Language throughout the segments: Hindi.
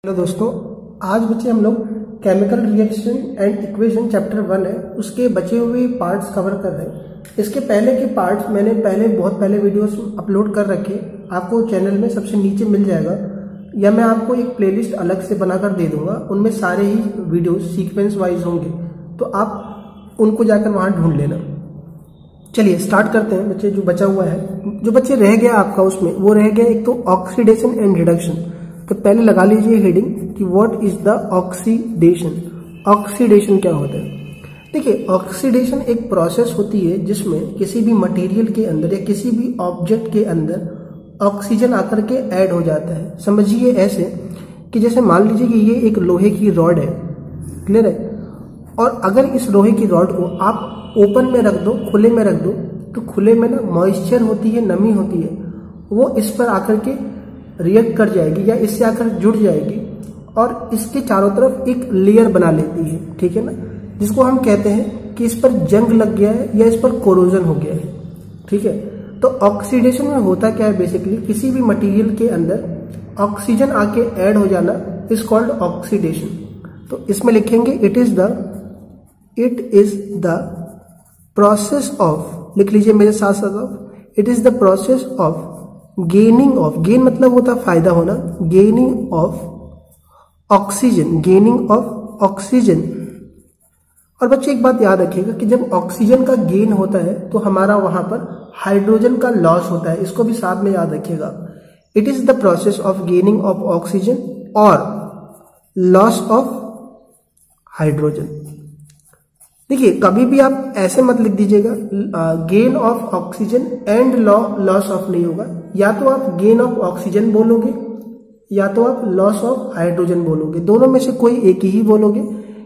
हेलो दोस्तों, आज बच्चे हम लोग chemical reaction and equation chapter 1 है उसके बचे हुए पार्ट्स कवर कर रहे हैं। इसके पहले के पार्ट्स मैंने बहुत पहले वीडियोस अपलोड कर रखे, आपको चैनल में सबसे नीचे मिल जाएगा या मैं आपको एक प्लेलिस्ट अलग से बनाकर दे दूंगा। उनमें सारे ही वीडियोस सीक्वेंस वाइज होंगे, तो आप उनको जाकर वहां ढूंढ लेना। चलिए स्टार्ट करते हैं बच्चे। जो बचा हुआ है, जो बच्चे रह गया आपका उसमें, वो रह गया एक तो ऑक्सीडेशन एंड रिडक्शन। तो पहले लगा लीजिए हेडिंग कि what is the oxidation. Oxidation क्या होता है? देखिए, ऑक्सीडेशन एक प्रोसेस होती है जिसमें किसी भी मटेरियल के अंदर या किसी भी ऑब्जेक्ट के अंदर ऑक्सीजन आकर के ऐड हो जाता है। समझिए ऐसे कि जैसे मान लीजिए कि ये एक लोहे की रॉड है, क्लियर है, और अगर इस लोहे की रॉड को आप ओपन में रख दो, खुले में रख दो, तो खुले में ना मॉइस्चर होती है, नमी होती है, वो इस पर आकर के रिएक्ट कर जाएगी या इससे आकर जुड़ जाएगी और इसके चारों तरफ एक लेयर बना लेती है, ठीक है ना, जिसको हम कहते हैं कि इस पर जंग लग गया है या इस पर कोरोजन हो गया है, ठीक है। तो ऑक्सीडेशन में होता क्या है, बेसिकली किसी भी मटेरियल के अंदर ऑक्सीजन आके ऐड हो जाना इज कॉल्ड ऑक्सीडेशन। तो इसमें लिखेंगे it is the process of, लिख लीजिए मेरे साथ साथ, it is the process of gaining of, gain मतलब होता फायदा होना, gaining of oxygen, gaining of oxygen. और बच्चे एक बात याद रखिएगा कि जब ऑक्सीजन का गेन होता है तो हमारा वहां पर हाइड्रोजन का लॉस होता है, इसको भी साथ में याद रखिएगा। It is the process of gaining of oxygen और लॉस ऑफ हाइड्रोजन। देखिए, कभी भी आप ऐसे मत लिख दीजिएगा gain of oxygen and loss of नहीं होगा, या तो आप गेन ऑफ ऑक्सीजन बोलोगे या तो आप लॉस ऑफ हाइड्रोजन बोलोगे, दोनों में से कोई एक ही बोलोगे,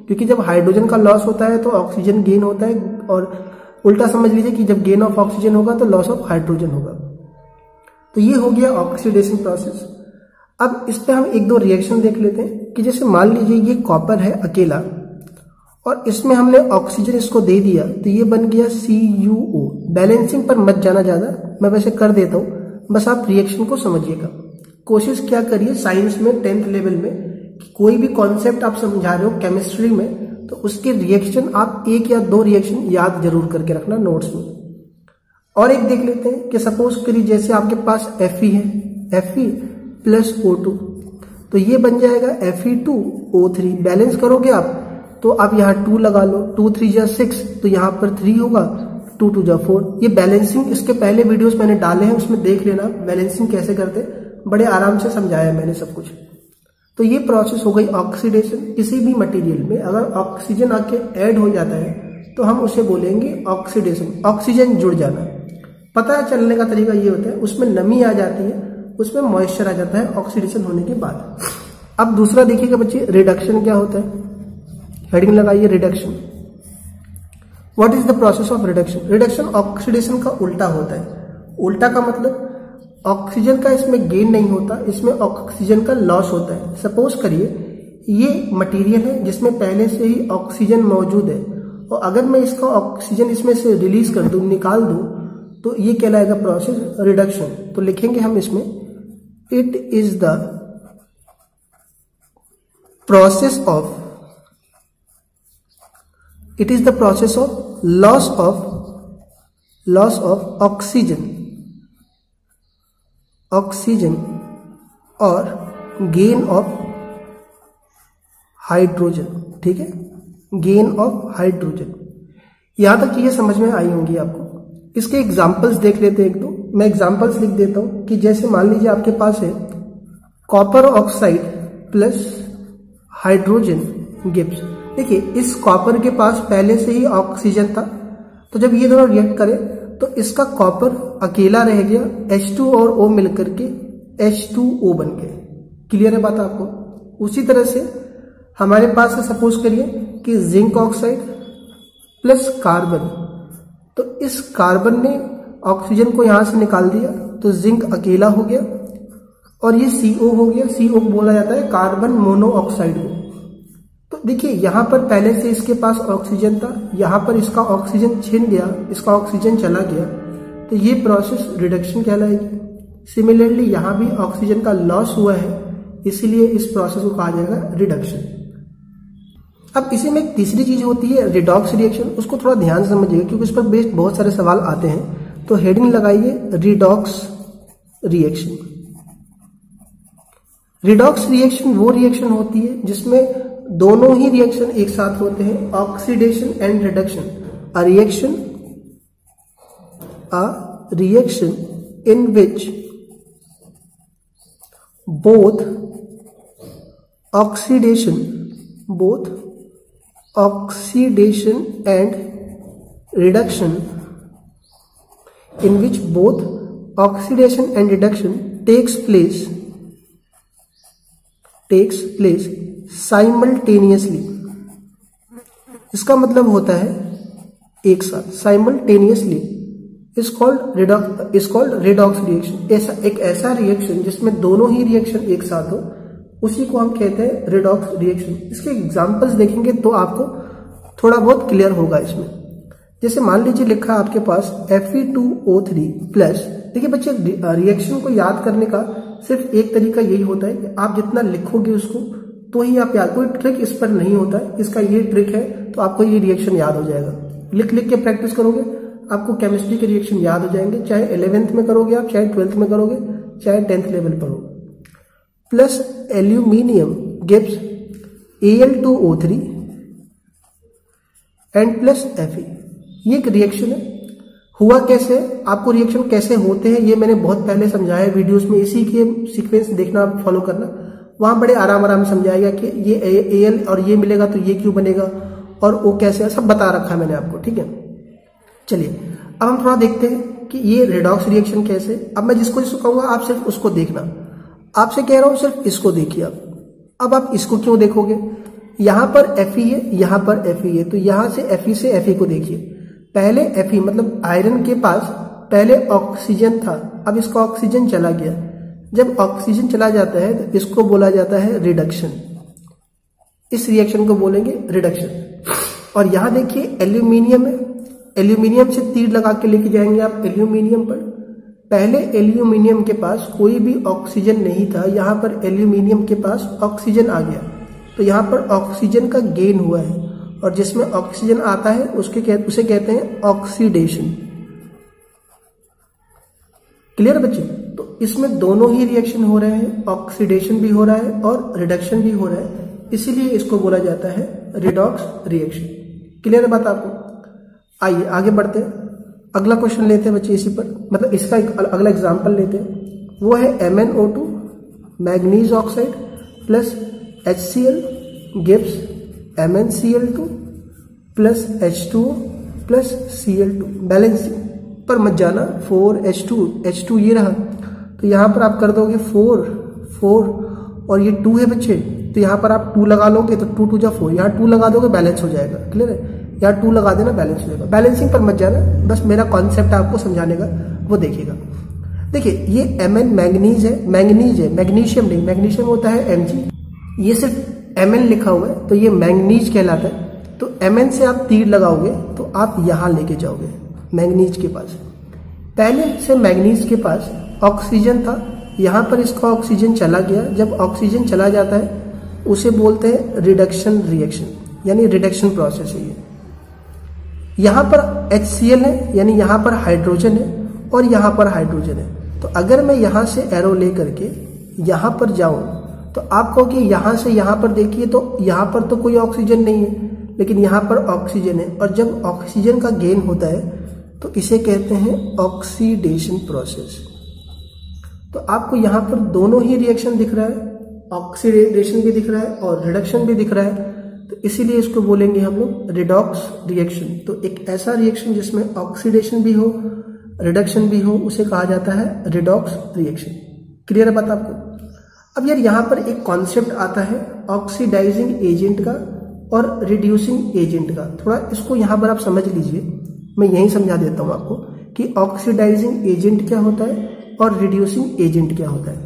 क्योंकि जब हाइड्रोजन का लॉस होता है तो ऑक्सीजन गेन होता है, और उल्टा समझ लीजिए कि जब गेन ऑफ ऑक्सीजन होगा तो लॉस ऑफ हाइड्रोजन होगा। तो ये हो गया ऑक्सीडेशन प्रोसेस। अब इस पे हम एक दो रिएक्शन देख लेते हैं कि जैसे मान लीजिए ये कॉपर है अकेला और इसमें हमने ऑक्सीजन इसको दे दिया, तो ये बन गया CuO। बैलेंसिंग पर मत जाना ज्यादा, मैं वैसे कर देता हूं, बस आप रिएक्शन को समझिएगा। कोशिश क्या करिए साइंस में 10th लेवल में कि कोई भी कॉन्सेप्ट आप समझा रहे हो केमिस्ट्री में, तो उसके रिएक्शन आप एक या दो रिएक्शन याद जरूर करके रखना नोट्स में। और एक देख लेते हैं कि सपोज करिए जैसे आपके पास Fe है, Fe प्लस O2, तो ये बन जाएगा Fe2O3। बैलेंस करोगे आप तो आप यहाँ 2 लगा लो, 2 3 जा 6, तो यहाँ पर 3 होगा, 2 2 जा 4। ये बैलेंसिंग इसके पहले वीडियोस मैंने डाले हैं, उसमें देख लेना बैलेंसिंग कैसे करते, बड़े आराम से समझाया मैंने सब कुछ। तो ये प्रोसेस हो गई ऑक्सीडेशन। किसी भी मटेरियल में अगर ऑक्सीजन आके ऐड हो जाता है तो हम उसे बोलेंगे ऑक्सीडेशन, ऑक्सीजन जुड़ जाना। पता चलने का तरीका ये होता है, उसमें नमी आ जाती है, उसमें मॉइस्चर आ जाता है ऑक्सीडेशन होने के बाद। अब दूसरा देखिएगा बच्चे, रिडक्शन क्या होता है। हेडिंग लगाइए reduction. What is the process of reduction? Reduction oxidation का उल्टा होता है। उल्टा का मतलब ऑक्सीजन का इसमें गेन नहीं होता, इसमें ऑक्सीजन का लॉस होता है। सपोज करिए ये मटेरियल है जिसमें पहले से ही ऑक्सीजन मौजूद है, और अगर मैं इसका ऑक्सीजन इसमें से रिलीज कर दूं, निकाल दूं, तो ये कहलाएगा प्रोसेस रिडक्शन। तो लिखेंगे हम इसमें it is the process of, it is the process of loss of oxygen और gain of हाइड्रोजन, ठीक है, गेन ऑफ हाइड्रोजन। यहां तक ये समझ में आई होंगी आपको। इसके एग्जांपल्स देख लेते हैं एक दो। मैं एग्जांपल्स लिख देता हूं कि जैसे मान लीजिए आपके पास है copper oxide plus hydrogen gives. देखिए, इस कॉपर के पास पहले से ही ऑक्सीजन था, तो जब ये दोनों रिएक्ट करे तो इसका कॉपर अकेला रह गया, H2 और O मिलकर के H2O बन गए। क्लियर है बात आपको? उसी तरह से हमारे पास है, सपोज करिए कि जिंक ऑक्साइड प्लस कार्बन, तो इस कार्बन ने ऑक्सीजन को यहां से निकाल दिया, तो जिंक अकेला हो गया और ये CO हो गया। CO बोला जाता है कार्बन मोनोऑक्साइड को। तो देखिए, यहां पर पहले से इसके पास ऑक्सीजन था, यहां पर इसका ऑक्सीजन छिन गया, इसका ऑक्सीजन चला गया, तो ये प्रोसेस रिडक्शन कहलाएगी। सिमिलरली यहां भी ऑक्सीजन का लॉस हुआ है, इसीलिए इस प्रोसेस को कहा जाएगा रिडक्शन। अब इसी में एक तीसरी चीज होती है रिडॉक्स रिएक्शन, उसको थोड़ा ध्यान से समझिएगा क्योंकि उस पर बेस्ड बहुत सारे सवाल आते हैं। तो हेडिंग लगाइए रिडॉक्स रिएक्शन। रिडॉक्स रिएक्शन वो रिएक्शन होती है जिसमें दोनों ही रिएक्शन एक साथ होते हैं, oxidation and reduction. A reaction in which both oxidation and reduction in which both oxidation and reduction takes place simultaneously। इसका मतलब होता है एक साथ, simultaneously is called redox reaction। एक ऐसा रिएक्शन जिसमें दोनों ही रिएक्शन एक साथ हो, उसी को हम कहते हैं रिडॉक्स रिएक्शन। इसके एग्जांपल्स देखेंगे तो आपको थोड़ा बहुत क्लियर होगा इसमें। जैसे मान लीजिए लिखा है आपके पास Fe2O3 प्लस। देखिए बच्चे, रिएक्शन को याद करने का सिर्फ एक तरीका यही होता है कि आप जितना लिखोगे उसको तो ही आप याद, कोई ट्रिक इस पर नहीं होता है, इसका ये ट्रिक है तो आपको ये रिएक्शन याद हो जाएगा। लिख लिख के प्रैक्टिस करोगे आपको केमिस्ट्री के रिएक्शन याद हो जाएंगे, चाहे 11th में करोगे आप, चाहे 12th में करोगे, चाहे 10th लेवल पर हो। Plus aluminium gives Al2O3 and plus Fe। ये एक रिएक्शन है। हुआ कैसे, आपको रिएक्शन कैसे होते हैं ये मैंने बहुत पहले समझाया है वीडियोस में, इसी के सीक्वेंस देखना, फॉलो करना। वहां बड़े आराम से समझाएगा कि ये Al और ये मिलेगा तो ये क्यों बनेगा और वो कैसे, सब बता रखा है मैंने आपको, ठीक है। चलिए अब हम थोड़ा देखते हैं कि ये रिडॉक्स रिएक्शन कैसे। अब मैं जिसको कहूंगा आप सिर्फ उसको देखना, आपसे कह रहा हूं सिर्फ इसको देखिए। अब आप इसको क्यों देखोगे, यहां पर Fe है, यहां पर Fe है, तो यहां से Fe से Fe को देखिए। पहले Fe मतलब आयरन के पास पहले ऑक्सीजन था, अब इसका ऑक्सीजन चला गया। जब ऑक्सीजन चला जाता है तो इसको बोला जाता है रिडक्शन। इस रिएक्शन को बोलेंगे रिडक्शन। और यहां देखिए एल्यूमिनियम है, एल्यूमिनियम से तीर लगा के लेके जाएंगे आप एल्यूमिनियम पर। पहले एल्यूमिनियम के पास कोई भी ऑक्सीजन नहीं था, यहां पर एल्यूमिनियम के पास ऑक्सीजन आ गया, तो यहां पर ऑक्सीजन का गेन हुआ है। और जिसमें ऑक्सीजन आता है उसे कहते हैं ऑक्सीडेशन। क्लियर बच्चे? तो इसमें दोनों ही रिएक्शन हो रहे हैं, ऑक्सीडेशन भी हो रहा है और रिडक्शन भी हो रहा है, इसीलिए इसको बोला जाता है रिडॉक्स रिएक्शन। क्लियर है बात आपको? आइए आगे बढ़ते हैं, अगला क्वेश्चन लेते हैं बच्चे इसी पर, मतलब इसका एक अगला एग्जांपल लेते हैं। वो है MnO2 manganese oxide plus HCl gives MnCl2 plus H2O plus Cl2। Balancing पर मत जाना, 4H2 ये रहा, तो यहां पर आप कर दोगे 4 और ये 2 है बच्चे, तो यहां पर आप 2 लगा लोगे तो 2 2 जा 4, यहां 2 लगा दोगे बैलेंस हो जाएगा। क्लियर है? यहाँ 2 लगा देना बैलेंस हो जाएगा। बैलेंसिंग पर मत जाना, बस मेरा कॉन्सेप्ट आपको समझाने का वो देखिएगा। देखिए ये Mn मैग्नीज है, मैग्नीशियम नहीं, मैग्नीशियम होता है Mg, ये सिर्फ Mn लिखा हुआ है तो ये मैग्नीज कहलाता है। तो Mn से आप तीर लगाओगे तो आप यहां लेके जाओगे मैग्नीज के पास। पहले से मैग्नीज के पास ऑक्सीजन था, यहां पर इसका ऑक्सीजन चला गया। जब ऑक्सीजन चला जाता है उसे बोलते हैं रिडक्शन रिएक्शन, यानी रिडक्शन प्रोसेस है ये। यहां पर HCl है, यानी यहां पर हाइड्रोजन है और यहां पर हाइड्रोजन है। तो अगर मैं यहां से एरो लेकर के यहां पर जाऊं तो आप कहो कि यहां से यहां पर देखिए तो यहां पर तो कोई ऑक्सीजन नहीं है, लेकिन यहां पर ऑक्सीजन है। और जब ऑक्सीजन का गेन होता है तो इसे कहते हैं ऑक्सीडेशन प्रोसेस। तो आपको यहां पर दोनों ही रिएक्शन दिख रहा है, ऑक्सीडेशन भी दिख रहा है और रिडक्शन भी दिख रहा है, तो इसीलिए इसको बोलेंगे हम लोग रिडॉक्स रिएक्शन। तो एक ऐसा रिएक्शन जिसमें ऑक्सीडेशन भी हो, रिडक्शन भी हो, उसे कहा जाता है रिडॉक्स रिएक्शन। क्लियर है बात आपको? अब यार यहां पर एक कॉन्सेप्ट आता है ऑक्सीडाइजिंग एजेंट का और रिड्यूसिंग एजेंट का। थोड़ा इसको यहां पर आप समझ लीजिए, मैं यही समझा देता हूं आपको कि ऑक्सीडाइजिंग एजेंट क्या होता है और रिड्यूसिंग एजेंट क्या होता है।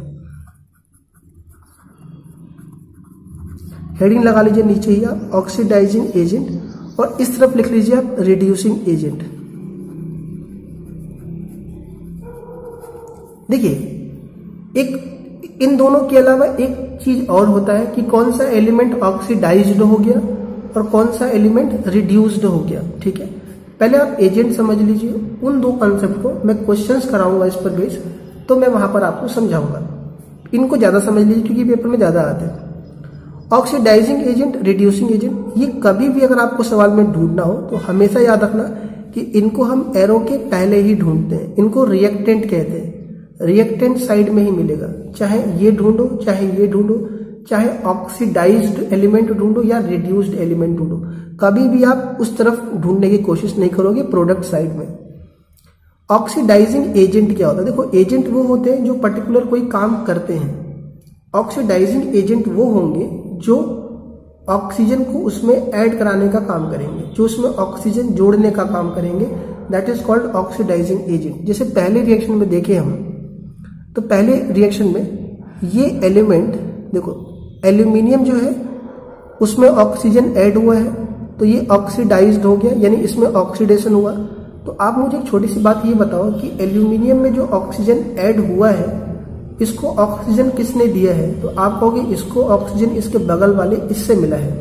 हेडिंग लगा लीजिए नीचे ही आप ऑक्सीडाइजिंग एजेंट, और इस तरफ लिख लीजिए आप रिड्यूसिंग एजेंट। देखिए एक इन दोनों के अलावा एक चीज और होता है कि कौन सा एलिमेंट ऑक्सीडाइज्ड हो गया और कौन सा एलिमेंट रिड्यूस्ड हो गया। ठीक है, पहले आप एजेंट समझ लीजिए। उन दो कॉन्सेप्ट को मैं क्वेश्चंस कराऊंगा इस पर बेस, तो मैं वहां पर आपको समझाऊंगा। इनको ज्यादा समझ लीजिए क्योंकि पेपर में ज्यादा आते हैं। ऑक्सीडाइजिंग एजेंट, रिड्यूसिंग एजेंट, ये कभी भी अगर आपको सवाल में ढूंढना हो तो हमेशा याद रखना कि इनको हम एरो के पहले ही ढूंढते हैं। इनको रिएक्टेंट कहते हैं, रिएक्टेंट साइड में ही मिलेगा। चाहे ये ढूंढो, चाहे ये ढूंढो, चाहे ऑक्सीडाइज्ड एलिमेंट ढूंढो या रिड्यूस्ड एलिमेंट ढूंढो, कभी भी आप उस तरफ ढूंढने की कोशिश नहीं करोगे प्रोडक्ट साइड में। ऑक्सीडाइजिंग एजेंट क्या होता है? देखो, एजेंट वो होते हैं जो पर्टिकुलर कोई काम करते हैं। ऑक्सीडाइजिंग एजेंट वो होंगे जो ऑक्सीजन को उसमें ऐड कराने का काम करेंगे, जो उसमें ऑक्सीजन जोड़ने का काम करेंगे। That is called oxidising agent. जैसे पहले रिएक्शन में देखे हम, तो पहले रिएक्शन में ये एलिमेंट देखो, एल्यूमिनियम जो है उसमें ऑक्सीजन ऐड हुआ है तो ये ऑक्सीडाइज्ड हो गया, यानी इसमें ऑक्सीडेशन हुआ। तो आप मुझे एक छोटी सी बात ये बताओ कि एल्यूमिनियम में जो ऑक्सीजन ऐड हुआ है इसको ऑक्सीजन किसने दिया है? तो आप कहोगे इसको ऑक्सीजन इसके बगल वाले इससे मिला है,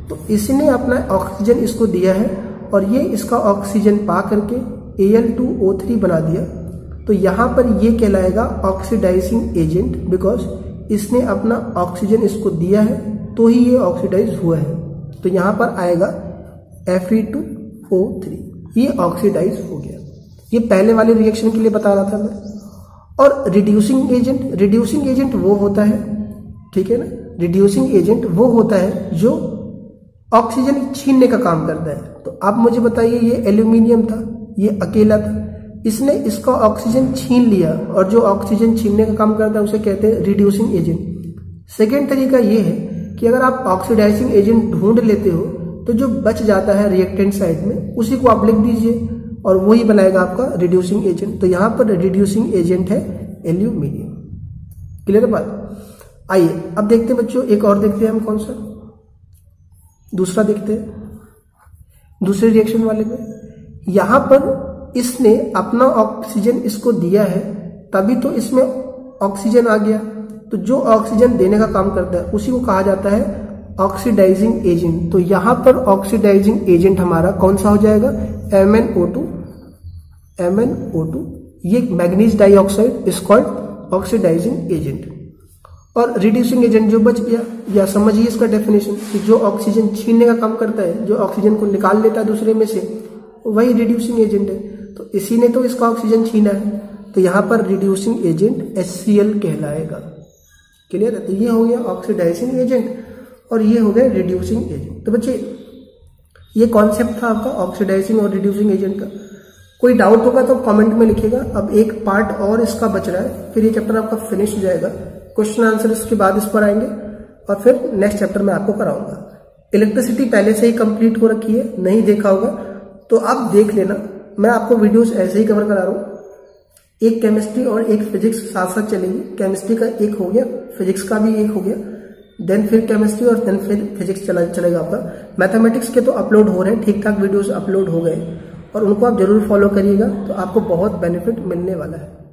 तो इसने अपना ऑक्सीजन इसको दिया है और ये इसका ऑक्सीजन पा करके Al2O3 बना दिया। तो यहां पर ये कहलाएगा ऑक्सीडाइजिंग एजेंट, बिकॉज इसने अपना ऑक्सीजन इसको दिया है तो ही ये ऑक्सीडाइज हुआ है। तो यहां पर आएगा Fe2O3, ये ऑक्सीडाइज हो गया। ये पहले वाले रिएक्शन के लिए बता रहा था मैं। और रिड्यूसिंग एजेंट, रिड्यूसिंग एजेंट वो होता है, ठीक है ना, रिड्यूसिंग एजेंट वो होता है जो ऑक्सीजन छीनने का काम करता है। तो आप मुझे बताइए, ये एल्यूमिनियम था, ये अकेला था, इसने इसका ऑक्सीजन छीन लिया और जो ऑक्सीजन छीनने का काम करता है उसे कहते हैं रिड्यूसिंग एजेंट। सेकेंड तरीका ये है कि अगर आप ऑक्सीडाइजिंग एजेंट ढूंढ लेते हो तो जो बच जाता है रिएक्टेंट साइड में उसी को आप लिख दीजिए और वही बनाएगा आपका रिड्यूसिंग एजेंट। तो यहां पर रिड्यूसिंग एजेंट है एल्यूमिनियम। क्लियर है बात? आइए अब देखते हैं बच्चों, एक और देखते हैं हम, कौन सा दूसरा देखते हैं, दूसरे रिएक्शन वाले में। यहां पर इसने अपना ऑक्सीजन इसको दिया है तभी तो इसमें ऑक्सीजन आ गया। तो जो ऑक्सीजन देने का काम करता है उसी को कहा जाता है ऑक्सीडाइजिंग एजेंट। तो यहां पर ऑक्सीडाइजिंग एजेंट हमारा कौन सा हो जाएगा? MnO2। ये manganese dioxide is called oxidising agent. और रिड्यूसिंग एजेंट जो बच गया, या समझिए इसका डेफिनेशन कि जो ऑक्सीजन छीनने का काम करता है, जो ऑक्सीजन को निकाल लेता है दूसरे में से, वही रिड्यूसिंग एजेंट है। तो इसी ने तो इसका ऑक्सीजन छीना है, तो यहां पर रिड्यूसिंग एजेंट HCl कहलाएगा। क्लियर है? तो ये हो गया ऑक्सीडाइजिंग एजेंट और ये हो गया रिड्यूसिंग एजेंट। तो बच्चे ये कॉन्सेप्ट था आपका ऑक्सीडाइजिंग और रिड्यूसिंग एजेंट का। कोई डाउट होगा तो कमेंट में लिखिएगा। अब एक पार्ट और इसका बच रहा है, फिर ये चैप्टर आपका फिनिश हो जाएगा। क्वेश्चन आंसर इसके बाद इस पर आएंगे और फिर नेक्स्ट चैप्टर में आपको कराऊंगा। इलेक्ट्रिसिटी पहले से ही कंप्लीट हो रखी है, नहीं देखा होगा तो आप देख लेना। मैं आपको वीडियोस ऐसे ही कवर करा रहा हूँ। एक केमिस्ट्री और एक फिजिक्स साथ साथ चलेगी। केमिस्ट्री का एक हो गया, फिजिक्स का भी एक हो गया, देन फिर केमिस्ट्री और देन फिर फिजिक्स चलेगा आपका। मैथमेटिक्स के तो अपलोड हो रहे हैं, ठीक ठाक वीडियोस अपलोड हो गए और उनको आप जरूर फॉलो करिएगा, तो आपको बहुत बेनिफिट मिलने वाला है।